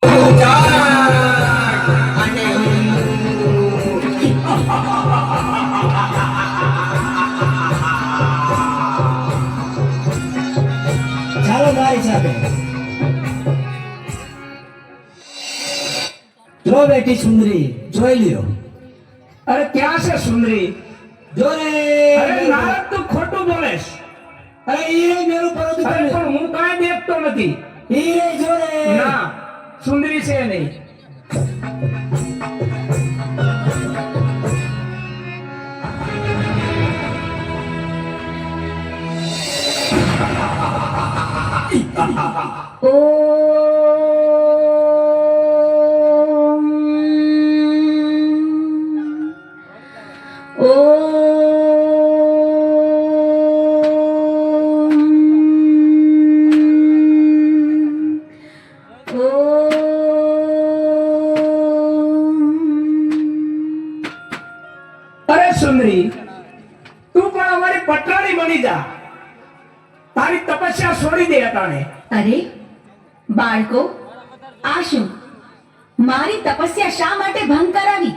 ચાલો મારી સાથે જો બેટી સુંદરી જોઈ લ્યો. અરે ક્યાં છે સુંદરી? જો રે અરે નારદ તું ખોટું બોલેશ. અરે ઈ રે મેરું પરંતુ અરે પણ હું કાંઈ દેખતો નથી. ઈ રે જો રે ના સુંદરી છે નહીં. અરે સુંદરી તું પણ અમારી પટરાણી બની જા. તારી તપસ્યા છોડી દે અટાણે. અરે બાળકો, આ શું? મારી તપસ્યા શા માટે ભંગ કરાવી?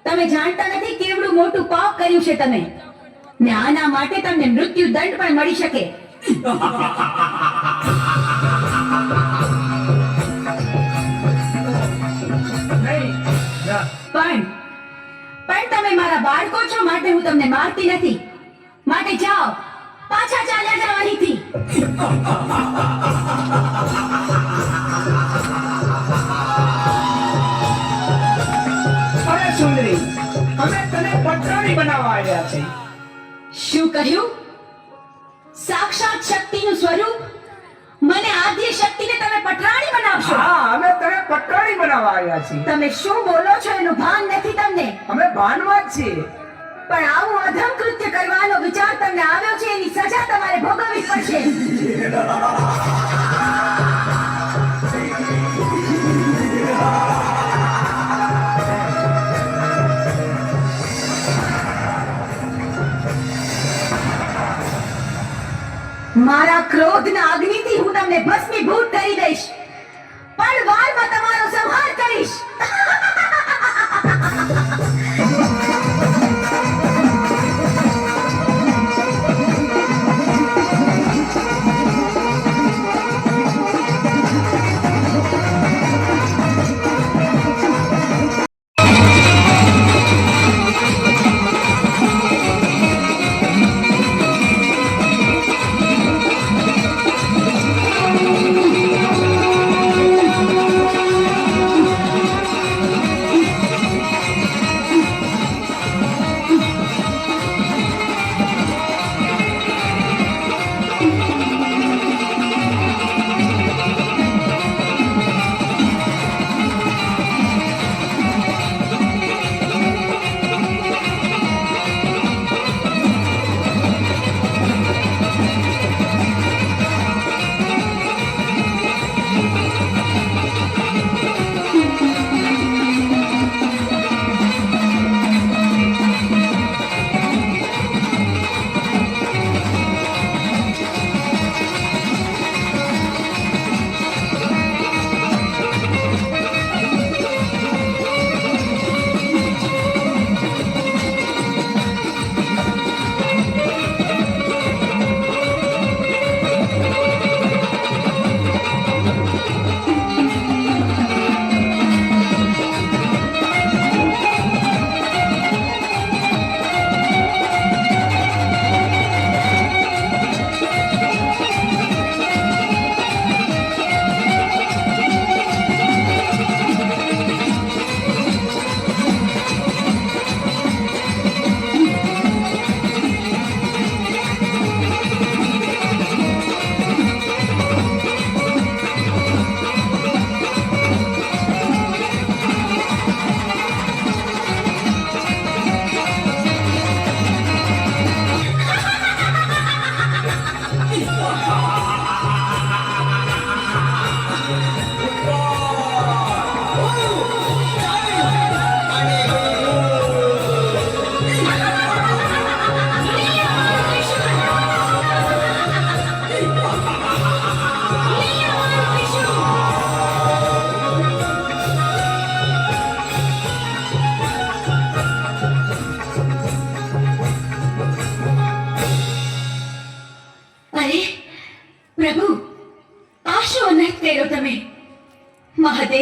તમે જાણતા નથી કેવડું મોટું પાપ કર્યું છે તમે, ને આના માટે તમને મૃત્યુ દંડ પણ મળી શકે. નહીં ના. પણ તમે મારા બાળકો છો માટે હું તમને મારતી નથી. માટે જાઓ, પાછા ચાલ્યા જાઓ અહીંથી. અરે સુંદરી અમે તને પટરાણી બનાવવા આવ્યા છે. શું કહ્યું? સાક્ષાત શક્તિનું સ્વરૂપ મને આદ્ય શક્તિને તમે પટરાણી બનાવશો? હા અમે તને પટરાણી બનાવવા આવ્યા છીએ. તમે શું બોલો છો એનું ભાન નથી તમને. અમે ભાનમાં જ છીએ. પણ આવું અધમ કૃત્ય કરવાનો વિચાર તમને આવ્યો છે, એની સજા તમારે ભોગવવી પડશે. મારા ક્રોધના અગ્નિથી હું તમને ભસ્મીભૂત કરી દઈશ, પણ વારમાં તમારો સંહાર કરીશ.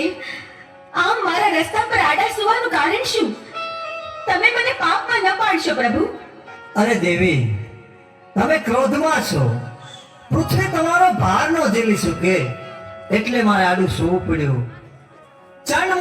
દેવ, આમ મારા રસ્તા પર આડા સુવાનું કારણ શું? તમે મને પાપમાં ન પાડશો પ્રભુ. અરે દેવી, તમે ક્રોધમાં છો. પૃથ્વી તમારો ભાર ન ઝીલી શકે એટલે મારે આડું સૂવું પડ્યું. ચંડ